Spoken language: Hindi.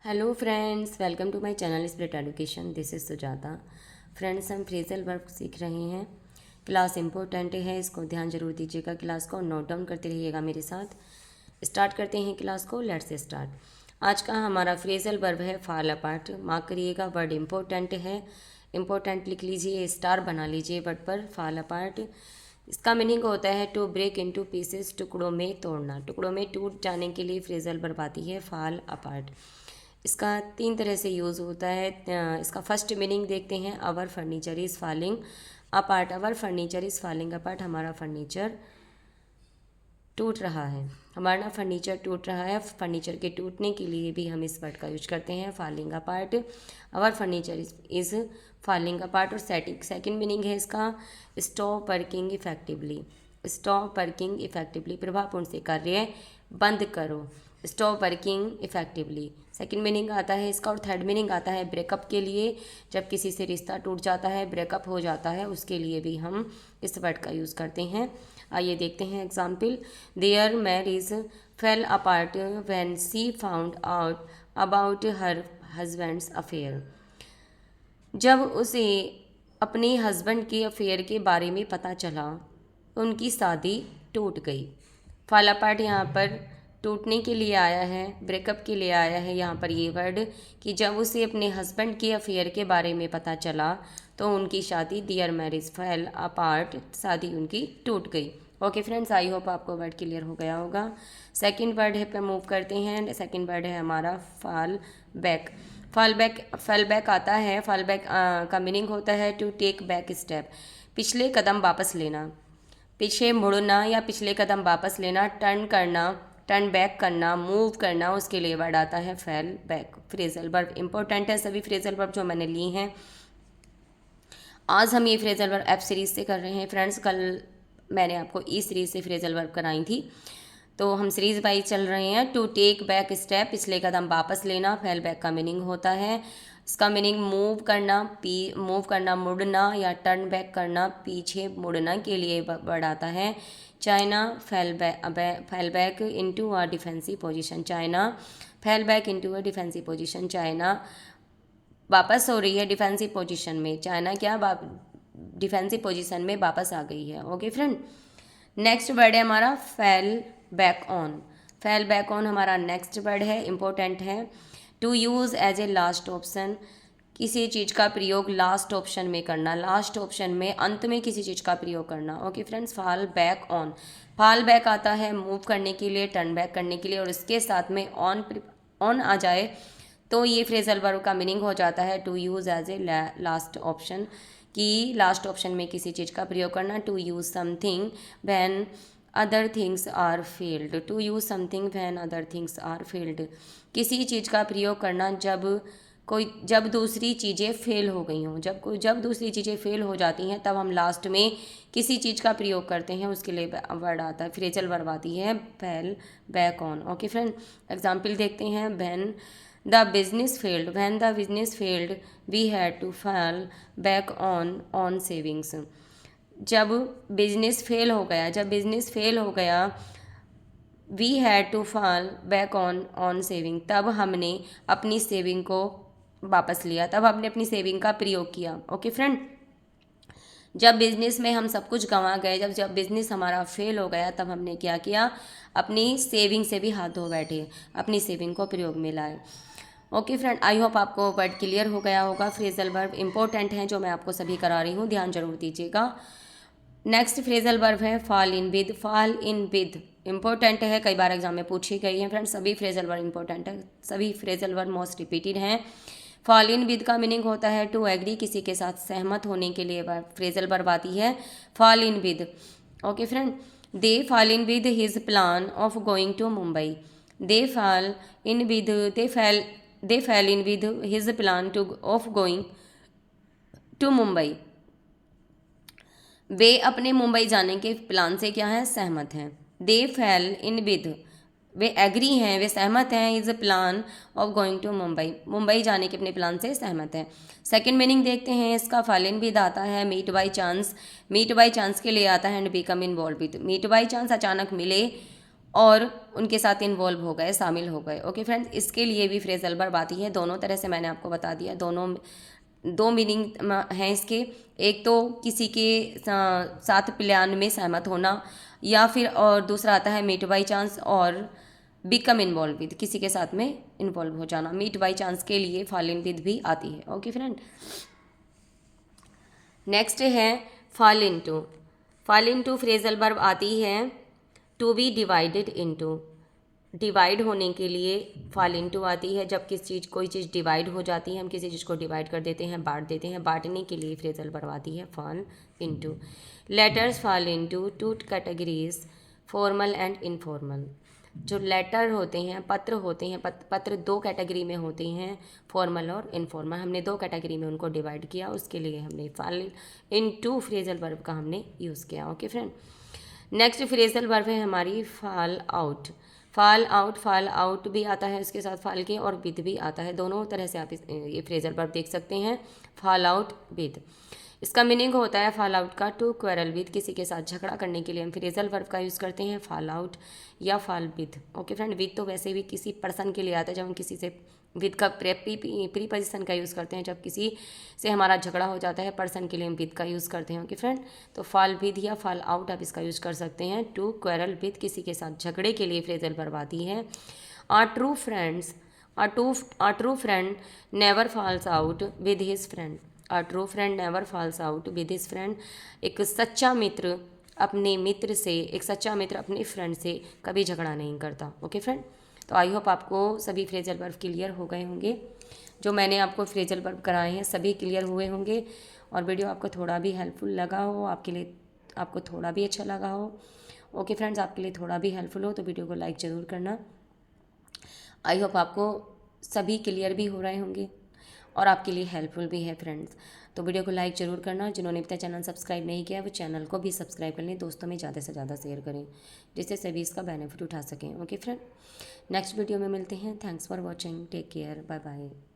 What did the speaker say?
Hello friends, welcome to my channel spirit education. This is Sujata. Friends, हम फ्रेजल वर्ब सीख रहे हैं। क्लास इम्पोर्टेंट है, इसको ध्यान जरूर दीजिएगा। क्लास को नोट डाउन करते रहिएगा मेरे साथ। स्टार्ट करते हैं क्लास को। Let's start. आज का हमारा फ्रेजल वर्ब है फॉल अपार्ट। मार्क करिएगा, वर्ड इम्पोर्टेंट है। इम्पोर्टेंट लिख लीजिए, स्टार बना लीजिए वर्ड पर। फॉल अपार्ट, इसका मीनिंग होता है टू ब्रेक इनटू पीसेस, टुकड़ों में तोड़ना। टुकड़ों में टूट जाने के लिए फ्रेजल वर्ब आती है फॉल अपार्ट। इसका 3 तरह से यूज़ होता है। इसका फर्स्ट मीनिंग देखते हैं। Our furniture is falling apart. Our furniture is falling apart, हमारा फर्नीचर टूट रहा है। हमारा फर्नीचर टूट रहा है। फर्नीचर के टूटने के लिए भी हम इस वर्ड का यूज करते हैं, falling apart. Our furniture is falling apart. और सेकंड मीनिंग है इसका stop working effectively. Stop working effectively, प्रभावपूर्ण से कार्य बंद करो। Stop working effectively second meaning आता है इसका। और थर्ड मीनिंग आता है ब्रेकअप के लिए। जब किसी से रिश्ता टूट जाता है, ब्रेकअप हो जाता है, उसके लिए भी हम इस वर्ड का यूज़ करते हैं। आइए देखते हैं example. There marriage fail apart when she found out about her husband's affair. जब उसे अपने हस्बैंड के अफेयर के बारे में पता चला, उनकी शादी टूट गई। फॉल अपार्ट यहाँ पर टूटने के लिए आया है, ब्रेकअप के लिए आया है यहाँ पर ये वर्ड, कि जब उसे अपने हस्बैंड के अफेयर के बारे में पता चला तो उनकी शादी, दियर मैरिज फेल अपार्ट, शादी उनकी टूट गई। ओके फ्रेंड्स, आई होप आपको वर्ड क्लियर हो गया होगा। सेकंड वर्ड है पे मूव करते हैं। सेकंड वर्ड है हमारा फॉल बैक। फॉल बैक आता है। फॉल बैक का मीनिंग होता है टू टेक बैक स्टेप, पिछले कदम वापस लेना, पीछे मुड़ना या पिछले कदम वापस लेना, टर्न करना, टर्न बैक करना, मूव करना, उसके लिए वर्ड आता है फैल बैक। फ्रेजल वर्ब इंपॉर्टेंट है, सभी फ्रेजल वर्ब जो मैंने ली हैं। आज हम ये फ्रेजल वर्ब एफ सीरीज से कर रहे हैं फ्रेंड्स। कल मैंने आपको ई सीरीज से फ्रेजल वर्ब कराई थी, तो हम सीरीज वाइज चल रहे हैं। टू टेक बैक स्टेप, पिछले कदम वापस लेना। फैल बैक का मीनिंग होता है, इसका मीनिंग मूव करना, मूव करना, मुड़ना या टर्न बैक करना, पीछे मुड़ना के लिए वर्ड आता है China fell back into a defensive position. China fell back into a defensive position, China वापस हो रही है डिफेंसिव पोजीशन में। चाइना क्या डिफेंसिव पोजीशन में वापस आ गई है। ओके फ्रेंड, नेक्स्ट वर्ड है हमारा fall back on. Fall back on हमारा नेक्स्ट वर्ड है, इंपॉर्टेंट है। To use as a last option, किसी चीज़ का प्रयोग लास्ट ऑप्शन में करना, लास्ट ऑप्शन में, अंत में किसी चीज़ का प्रयोग करना। Okay friends, fall back on. Fall back आता है मूव करने के लिए, टर्न बैक करने के लिए, और इसके साथ में ऑन आ जाए तो ये फ्रेजल वर्ब का मीनिंग हो जाता है to use as a last option, कि लास्ट ऑप्शन में किसी चीज़ का प्रयोग करना। To use something when other things are failed. To use something when other things are failed, किसी चीज़ का प्रयोग करना जब दूसरी चीज़ें फेल हो गई हों। जब दूसरी चीज़ें फेल हो जाती हैं तब हम लास्ट में किसी चीज़ का प्रयोग करते हैं, उसके लिए वर्ड आता है, फ्रेजल वर्ब आती है fall back on. Okay friend, example देखते हैं। When the business failed we had to fall back on savings. जब बिजनेस फेल हो गया, we had to fall back on saving, तब हमने अपनी सेविंग को वापस लिया, तब हमने अपनी सेविंग का प्रयोग किया। ओके फ्रेंड, जब बिजनेस में हम सब कुछ गंवा गए, जब बिजनेस हमारा फेल हो गया, तब हमने क्या किया, अपनी सेविंग से भी हाथ धो बैठे, अपनी सेविंग को प्रयोग में लाए। ओके फ्रेंड, आई होप आपको वर्ड क्लियर हो गया होगा। फ्रेजल वर्ब इंपॉर्टेंट हैं जो मैं आपको सभी करा रही हूँ, ध्यान जरूर दीजिएगा। नेक्स्ट फ्रेजल वर्ब है fall in with. Fall in with important है, कई बार एग्जाम में पूछी गई है फ्रेंड्स। सभी फ्रेजल वर्ब इंपॉर्टेंट है, सभी फ्रेजल वर्ब मोस्ट रिपीटेड हैं। फॉल इन विद का मीनिंग होता है टू एग्री, किसी के साथ सहमत होने के लिए फ्रेजल वर्ब आती है fall in with. Okay friend, they fall in with his plan of going to Mumbai. They fall in with they fell in with his plan of going to Mumbai. वे अपने मुंबई जाने के प्लान से क्या है, सहमत हैं। दे फेल इन विद, वे एग्री हैं, वे सहमत हैं, is plan of going to Mumbai, Mumbai जाने के अपने प्लान से सहमत हैं। सेकंड मीनिंग देखते हैं इसका। फॉल इन विद आता है meet by chance, meet by chance के लिए आता है and become involved with. Meet by chance अचानक मिले और उनके साथ इन्वॉल्व हो गए, शामिल हो गए। ओके फ्रेंड्स, इसके लिए भी फ्रेजल वर्ब आती है। दोनों तरह से मैंने आपको बता दिया, दोनों दो मीनिंग हैं इसके। एक तो किसी के साथ प्लान में सहमत होना, या फिर और दूसरा आता है मीट बाई चांस और बिकम इन्वॉल्व विद, किसी के साथ में इन्वॉल्व हो जाना। मीट बाई चांस के लिए फॉल इन विद भी आती है। ओके फ्रेंड, नेक्स्ट है fall into. Fall into phrasal verb आती है to be divided into. Divide होने के लिए फॉल इनटू आती है। जब किसी चीज़ कोई चीज़ डिवाइड हो जाती है, हम किसी चीज़ को डिवाइड कर देते हैं, बांट देते हैं, बांटने के लिए फ्रेजल वर्ब आती है fall into. Letters fall into two categories, formal and informal. जो लेटर होते हैं, पत्र होते हैं, पत्र दो कैटेगरी में होते हैं, फॉर्मल और इनफॉर्मल। हमने दो कैटेगरी में उनको डिवाइड किया, उसके लिए हमने फॉल इनटू फ्रेजल वर्ब का हमने यूज़ किया। Okay friend, next phrasal verb है हमारी फॉल आउट। फॉल आउट भी आता है उसके साथ फॉल के, और विद भी आता है। दोनों तरह से आप ये फ्रेजल वर्ब देख सकते हैं, फॉल आउट विद। इसका मीनिंग होता है फॉल आउट का टू क्वेरल विद, किसी के साथ झगड़ा करने के लिए हम फ्रेजल वर्ब का यूज़ करते हैं, फॉल आउट या fall with. Okay friend, with तो वैसे भी किसी पर्सन के लिए आता है, जब हम किसी से विद का प्रीपोजिशन का यूज़ करते हैं, जब किसी से हमारा झगड़ा हो जाता है पर्सन के लिए हम विद का यूज़ करते हैं। ओके फ्रेंड, तो फॉल विद या फॉल आउट आप इसका यूज़ कर सकते हैं टू क्वेरल विद, किसी के साथ झगड़े के लिए फ्रेजल वर्ब आती है। Are true friends, a true friend never falls out with his friend। a true friend never falls out with his friend। एक सच्चा मित्र अपने मित्र से, एक सच्चा मित्र अपने फ्रेंड से कभी झगड़ा नहीं करता। ओके फ्रेंड, तो आई होप आपको सभी फ्रेजल वर्ब क्लियर हो गए होंगे। जो मैंने आपको फ्रेजल वर्ब कराए हैं सभी क्लियर हुए होंगे, और वीडियो आपको थोड़ा भी हेल्पफुल लगा हो, आपके लिए आपको थोड़ा भी अच्छा लगा हो। ओके फ्रेंड्स, आपके लिए थोड़ा भी हेल्पफुल हो तो वीडियो को लाइक ज़रूर करना। आई होप आपको सभी क्लियर भी हो रहे होंगे और आपके लिए हेल्पफुल भी है फ्रेंड्स। तो वीडियो को लाइक ज़रूर करना। जिन्होंने अपना चैनल सब्सक्राइब नहीं किया वो चैनल को भी सब्सक्राइब कर लें, दोस्तों में ज़्यादा से ज़्यादा शेयर करें, जिससे सभी इसका बेनिफिट उठा सकें। ओके फ्रेंड, नेक्स्ट वीडियो में मिलते हैं। Thanks for watching, take care, bye bye.